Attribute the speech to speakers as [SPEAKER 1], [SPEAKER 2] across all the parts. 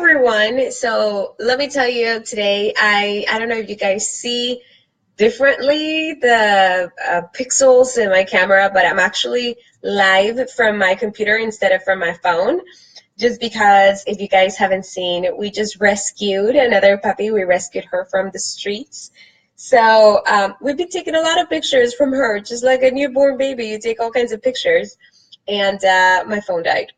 [SPEAKER 1] everyone. So let me tell you today, I don't know if you guys see differently the pixels in my camera, but I'm actually live from my computer instead of from my phone. Just because if you guys haven't seen, we just rescued another puppy. We rescued her from the streets. So we've been taking a lot of pictures from her, just like a newborn baby. You take all kinds of pictures. And my phone died.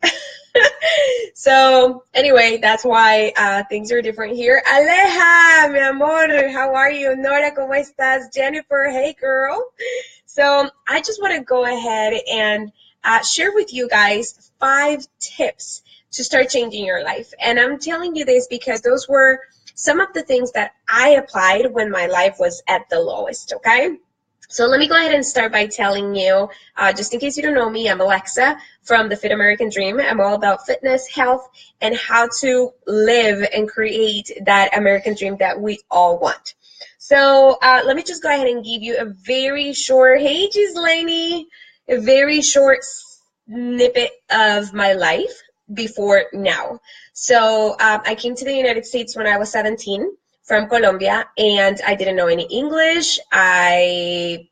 [SPEAKER 1] So anyway, that's why things are different here. Aleja, mi amor, how are you? Nora, ¿cómo estás? Jennifer, hey girl. So I just want to go ahead and share with you guys 5 tips to start changing your life. And I'm telling you this because those were some of the things that I applied when my life was at the lowest, okay? So let me go ahead and start by telling you, just in case you don't know me, I'm Alexa from the Fit American Dream. I'm all about fitness, health, and how to live and create that American dream that we all want. So let me just go ahead and give you a very short, hey Gislaine, a very short snippet of my life before now. So I came to the United States when I was 17. From Colombia, and I didn't know any English. It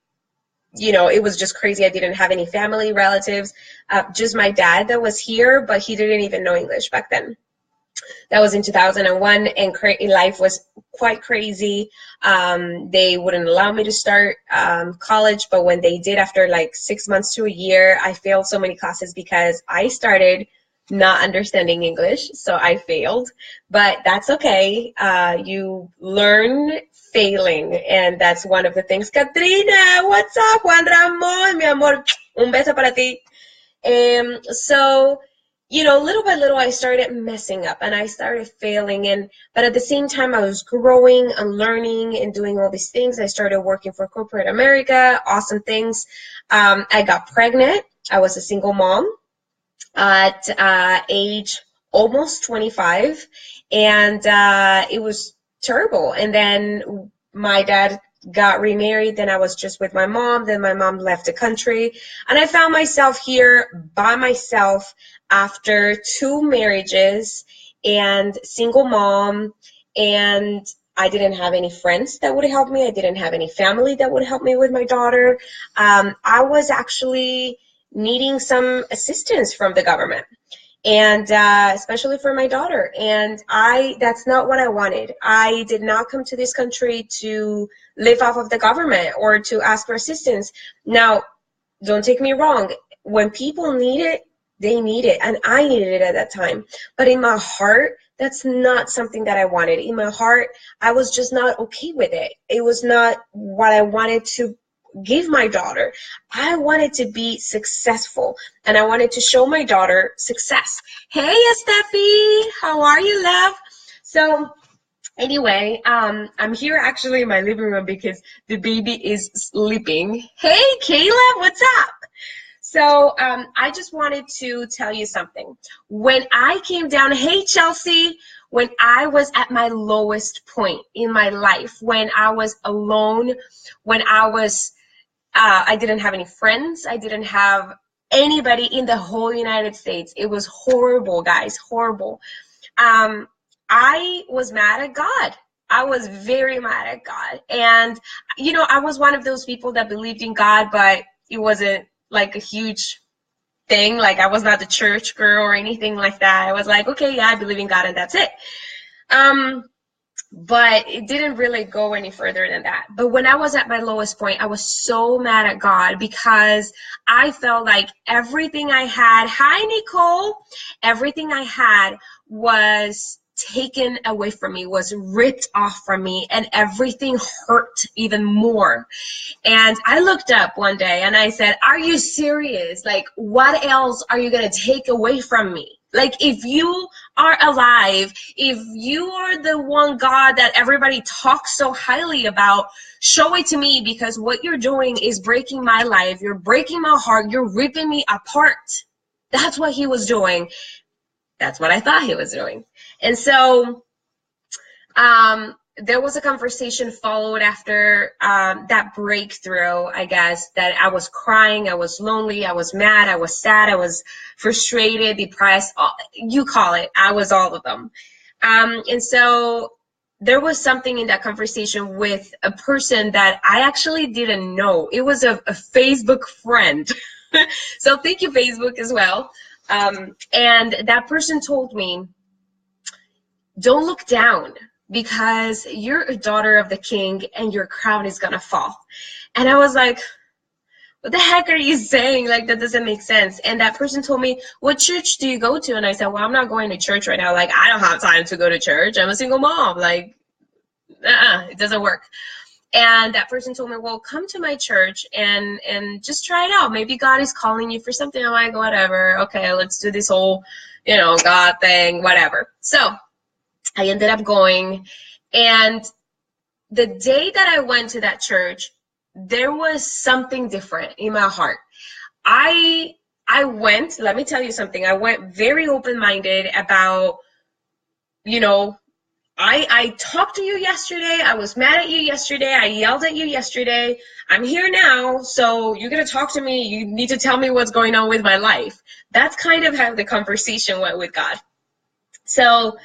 [SPEAKER 1] was just crazy. I didn't have any family, relatives, just my dad that was here, but he didn't even know English back then. That was in 2001, and life was quite crazy. They wouldn't allow me to start college, but when they did, after like 6 months to a year, I failed so many classes because I started not understanding English, so I failed, but that's okay. You learn failing, and that's one of the things. Katrina, what's up? Juan Ramon, mi amor, un beso para ti. So, little by little, I started messing up, and I started failing, but at the same time, I was growing and learning and doing all these things. I started working for corporate America, awesome things. I got pregnant. I was a single mom at age almost 25, and it was terrible. And then my dad got remarried, then I was just with my mom, then my mom left the country, and I found myself here by myself after 2 marriages and single mom, and I didn't have any friends that would help me. I didn't have any family that would help me with my daughter. I was actually needing some assistance from the government, and especially for my daughter. And that's not what I wanted. I did not come to this country to live off of the government or to ask for assistance. Now, don't take me wrong. When people need it, they need it, and I needed it at that time. But in my heart, that's not something that I wanted. In my heart, I was just not okay with it. It was not what I wanted to give my daughter. I wanted to be successful, and I wanted to show my daughter success. Hey, Steffi, how are you, love? So anyway, I'm here actually in my living room because the baby is sleeping. Hey, Kayla, what's up? So I just wanted to tell you something. When I came down, hey, Chelsea, when I was at my lowest point in my life, when I was alone, when I didn't have any friends. I didn't have anybody in the whole United States. It was horrible, guys, horrible. I was mad at God. I was very mad at God. And, I was one of those people that believed in God, but it wasn't like a huge thing. Like, I was not the church girl or anything like that. I was like, okay, yeah, I believe in God, and that's it. But it didn't really go any further than that. But when I was at my lowest point, I was so mad at God because I felt like everything I had, hi, Nicole, everything I had was taken away from me, was ripped off from me, and everything hurt even more. And I looked up one day and I said, are you serious? Like, what else are you going to take away from me? Like, if you are alive, if you are the one God that everybody talks so highly about, show it to me, because what you're doing is breaking my life. You're breaking my heart. You're ripping me apart. That's what he was doing. That's what I thought he was doing. And so there was a conversation followed after that breakthrough, I guess, that I was crying, I was lonely, I was mad, I was sad, I was frustrated, depressed, you call it. I was all of them. And so there was something in that conversation with a person that I actually didn't know. It was a Facebook friend. So thank you, Facebook, as well. And that person told me, don't look down, because you're a daughter of the king and your crown is gonna fall. And I was like, what the heck are you saying? Like, that doesn't make sense. And that person told me, what church do you go to? And I said, well, I'm not going to church right now. Like, I don't have time to go to church. I'm a single mom. Like, it doesn't work. And that person told me, well, come to my church and just try it out. Maybe God is calling you for something. I'm like, whatever. Okay, let's do this whole, God thing, whatever. So I ended up going. And the day that I went to that church, there was something different in my heart. I went, let me tell you something. I went very open-minded about, I talked to you yesterday. I was mad at you yesterday. I yelled at you yesterday. I'm here now, so you're going to talk to me. You need to tell me what's going on with my life. That's kind of how the conversation went with God. So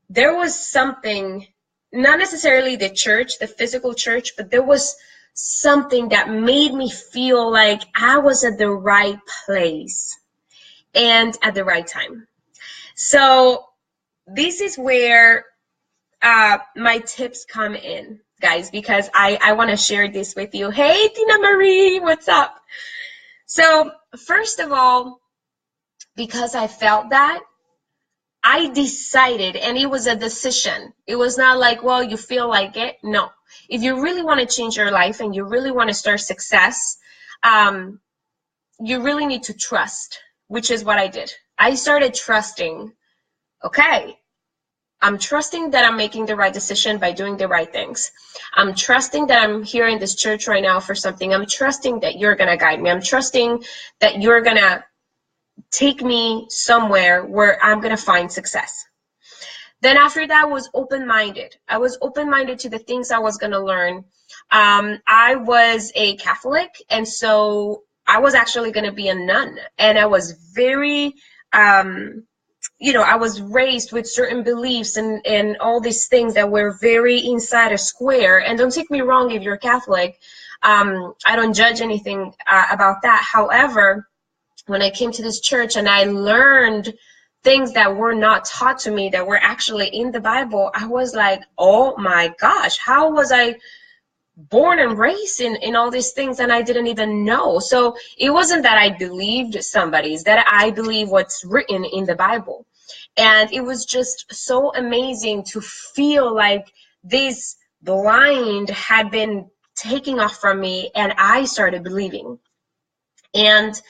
[SPEAKER 1] there was something, not necessarily the church, the physical church, but there was something that made me feel like I was at the right place and at the right time. So this is where my tips come in, guys, because I want to share this with you. Hey, Tina Marie, what's up? So first of all, because I felt that, I decided, and it was a decision. It was not like, well, you feel like it. No. If you really want to change your life and you really want to start success, you really need to trust, which is what I did. I started trusting, okay, I'm trusting that I'm making the right decision by doing the right things. I'm trusting that I'm here in this church right now for something. I'm trusting that you're going to guide me. I'm trusting that you're going to take me somewhere where I'm going to find success. Then after that was open-minded. I was open-minded to the things I was going to learn. I was a Catholic, and so I was actually going to be a nun. And I was very, I was raised with certain beliefs and all these things that were very inside a square. And don't take me wrong if you're Catholic. I don't judge anything about that. However, when I came to this church and I learned things that were not taught to me, that were actually in the Bible, I was like, oh my gosh, how was I born and raised in all these things and I didn't even know? So it wasn't that I believed somebody's, that I believe what's written in the Bible. And it was just so amazing to feel like this blind had been taken off from me and I started believing. And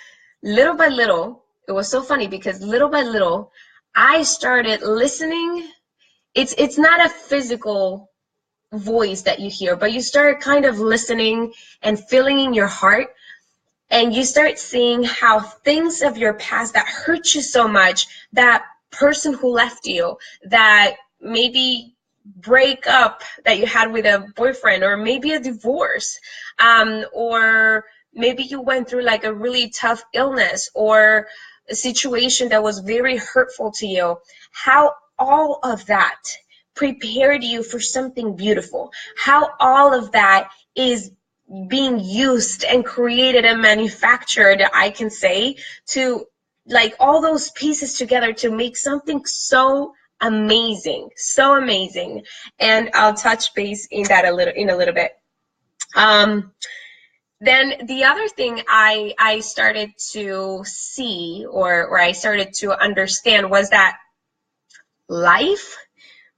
[SPEAKER 1] little by little, it was so funny because little by little, I started listening. It's not a physical voice that you hear, but you start kind of listening and feeling in your heart, and you start seeing how things of your past that hurt you so much, that person who left you, that maybe break up that you had with a boyfriend, or maybe a divorce, or maybe you went through like a really tough illness or a situation that was very hurtful to you, how all of that prepared you for something beautiful, how all of that is being used and created and manufactured, I can say, to like all those pieces together to make something so amazing, so amazing. And I'll touch base in that in a little bit. Then the other thing I started to see or I started to understand was that life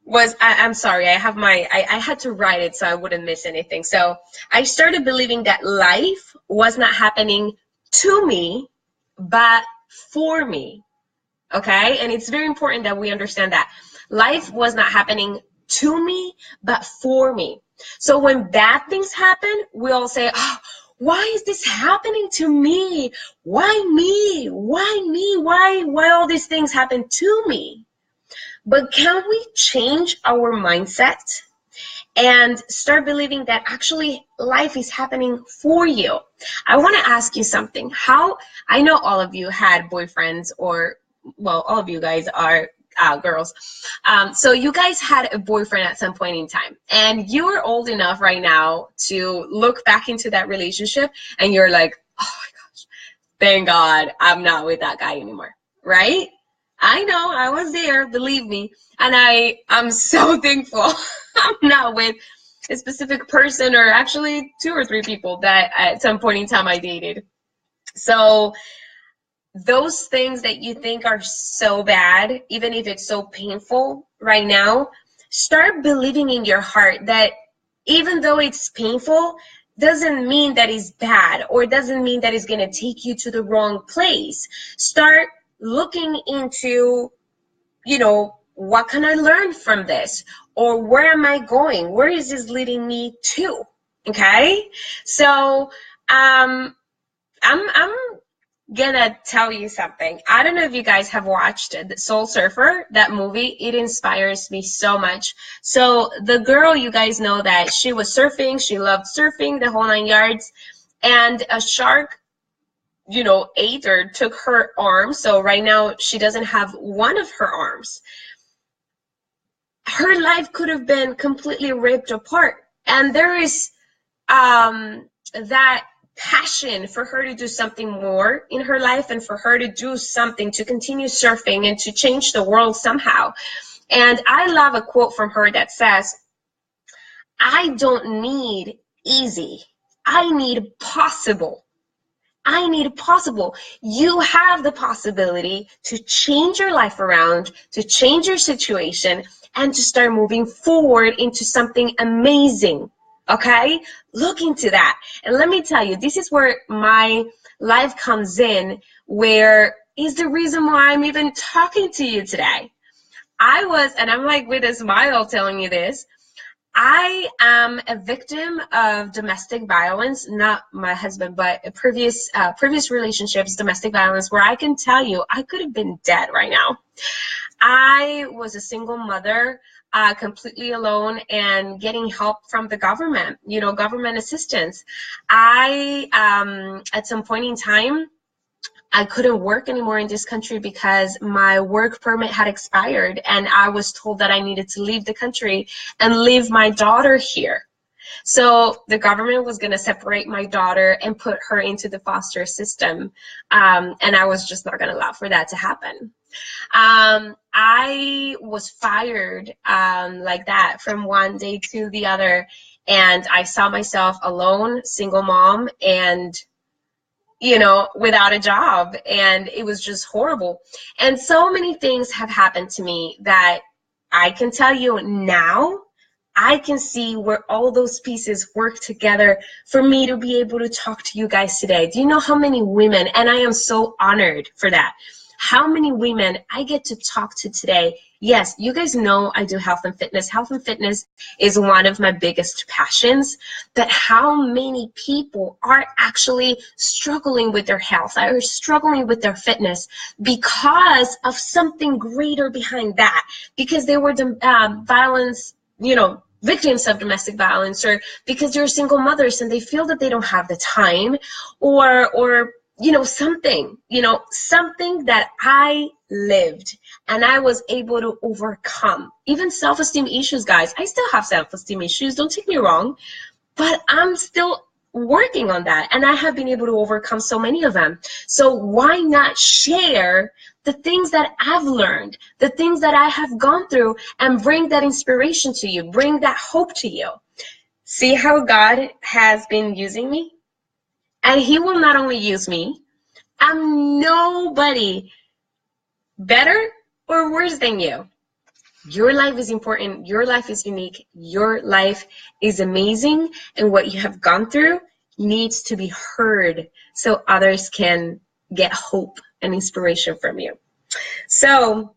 [SPEAKER 1] was, I'm sorry, I had to write it so I wouldn't miss anything. So I started believing that life was not happening to me, but for me. Okay? And it's very important that we understand that. Life was not happening to me, but for me. So when bad things happen, we all say, oh, why is this happening to me? Why me? Why me? Why all these things happen to me? But can we change our mindset and start believing that actually life is happening for you? I want to ask you something. I know all of you had boyfriends, or, well, all of you guys are girls. So you guys had a boyfriend at some point in time, and you are old enough right now to look back into that relationship, and you're like, oh my gosh, thank God I'm not with that guy anymore, right? I know, I was there, believe me, and I'm so thankful I'm not with a specific person, or actually 2 or 3 people that at some point in time I dated. So those things that you think are so bad, even if it's so painful right now, start believing in your heart that even though it's painful, doesn't mean that it's bad, or doesn't mean that it's going to take you to the wrong place. Start looking into, what can I learn from this? Or where am I going? Where is this leading me to? Okay? So, I'm gonna tell you something. I don't know if you guys have watched the Soul Surfer, that movie. It inspires me so much. So the girl, you guys know that she was surfing, she loved surfing, the whole 9 yards, and a shark, ate or took her arm. So right now she doesn't have one of her arms. Her life could have been completely ripped apart. And there is that passion for her to do something more in her life, and for her to do something to continue surfing and to change the world somehow. And I love a quote from her that says, I don't need easy, I need possible. I need possible. You have the possibility to change your life around, to change your situation, and to start moving forward into something amazing. Okay? Look into that. And let me tell you, this is where my life comes in, where is the reason why I'm even talking to you today. And I'm like with a smile telling you this, I am a victim of domestic violence, not my husband, but previous relationships, domestic violence, where I can tell you I could have been dead right now. I was a single mother, completely alone, and getting help from the government, government assistance. At some point in time, I couldn't work anymore in this country because my work permit had expired, and I was told that I needed to leave the country and leave my daughter here. So the government was going to separate my daughter and put her into the foster system, and I was just not going to allow for that to happen. I was fired like that from one day to the other, and I saw myself alone, single mom, and without a job, and it was just horrible. And so many things have happened to me that I can tell you now, I can see where all those pieces work together for me to be able to talk to you guys today. Do you know how many women, and I am so honored for that, how many women I get to talk to today? Yes, you guys know I do health and fitness. Health and fitness is one of my biggest passions, but how many people are actually struggling with their health, are struggling with their fitness because of something greater behind that, because they were violence, victims of domestic violence, or because they're single mothers and they feel that they don't have the time, or something that I lived and I was able to overcome. Even self-esteem issues, guys. I still have self-esteem issues, don't take me wrong, but I'm still working on that, and I have been able to overcome so many of them. So why not share the things that I've learned, the things that I have gone through, and bring that inspiration to you, bring that hope to you. See how God has been using me? And he will not only use me, I'm nobody better or worse than you. Your life is important. Your life is unique. Your life is amazing. And what you have gone through needs to be heard so others can get hope and inspiration from you. So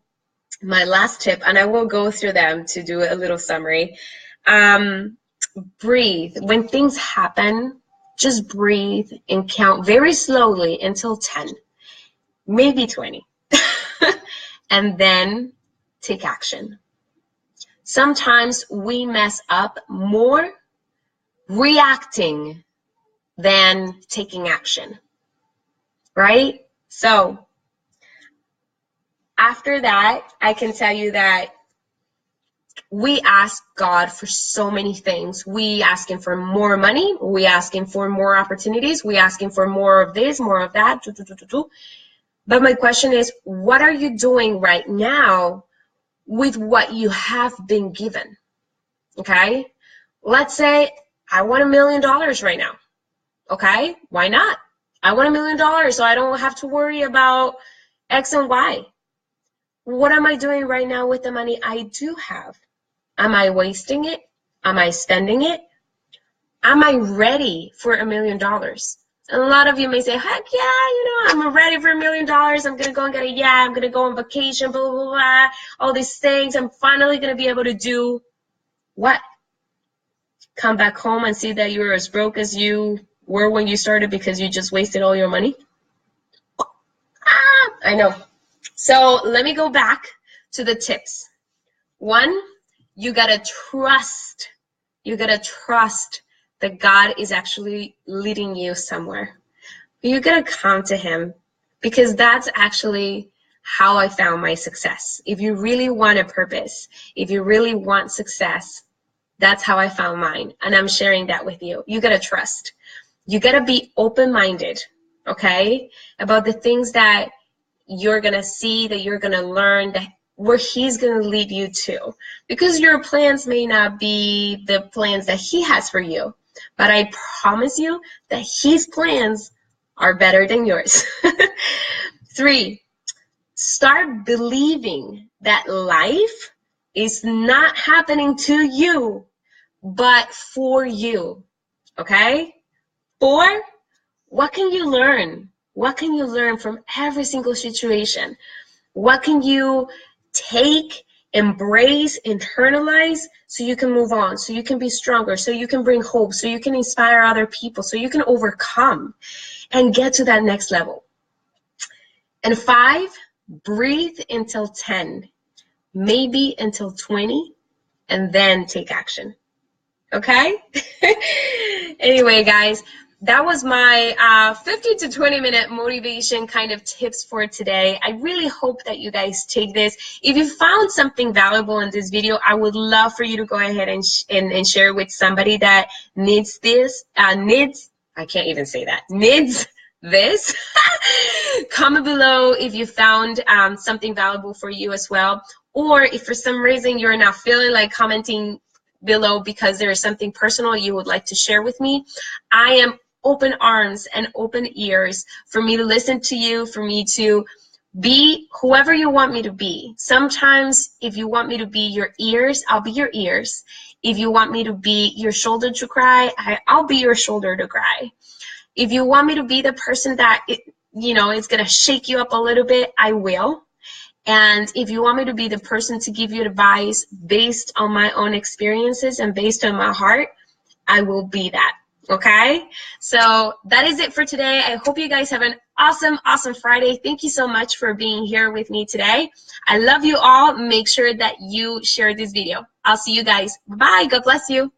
[SPEAKER 1] my last tip, and I will go through them to do a little summary. Breathe. When things happen, just breathe and count very slowly until 10, maybe 20, and then take action. Sometimes we mess up more reacting than taking action, right? So After that, I can tell you that we ask God for so many things. We ask him for more money. We ask him for more opportunities. We ask him for more of this, more of that. But my question is, what are you doing right now with what you have been given? Okay? Let's say I want $1 million right now. Okay? Why not? I want $1 million so I don't have to worry about X and Y. What am I doing right now with the money I do have? Am I wasting it? Am I spending it? Am I ready for $1 million? And a lot of you may say, heck yeah, I'm ready for $1 million. I'm going to go and get a yacht. I'm going to go on vacation, blah, blah, blah, all these things. I'm finally going to be able to do what? Come back home and see that you're as broke as you were when you started because you just wasted all your money? I know. So let me go back to the tips. One, you gotta trust. You gotta trust that God is actually leading you somewhere. You gotta come to him, because that's actually how I found my success. If you really want a purpose, if you really want success, that's how I found mine. And I'm sharing that with you. You gotta trust. You gotta be open-minded, okay, about the things that you're gonna see, that you're gonna learn, that where he's gonna lead you to. Because your plans may not be the plans that he has for you, but I promise you that his plans are better than yours. 3, start believing that life is not happening to you, but for you, okay? 4, what can you learn? What can you learn from every single situation? What can you take, embrace, internalize so you can move on, so you can be stronger, so you can bring hope, so you can inspire other people, so you can overcome and get to that next level? And 5, breathe until 10, maybe until 20, and then take action. Okay? Anyway, guys, that was my 15 to 20 minute motivation kind of tips for today. I really hope that you guys take this. If you found something valuable in this video, I would love for you to go ahead and share with somebody that needs this, needs this. Comment below if you found something valuable for you as well. Or if for some reason you're not feeling like commenting below because there is something personal you would like to share with me, I am open arms and open ears for me to listen to you, for me to be whoever you want me to be. Sometimes if you want me to be your ears, I'll be your ears. If you want me to be your shoulder to cry, I'll be your shoulder to cry. If you want me to be the person that is going to shake you up a little bit, I will. And if you want me to be the person to give you advice based on my own experiences and based on my heart, I will be that. Okay? So that is it for today. I hope you guys have an awesome, awesome Friday. Thank you so much for being here with me today. I love you all. Make sure that you share this video. I'll see you guys. Bye. God bless you.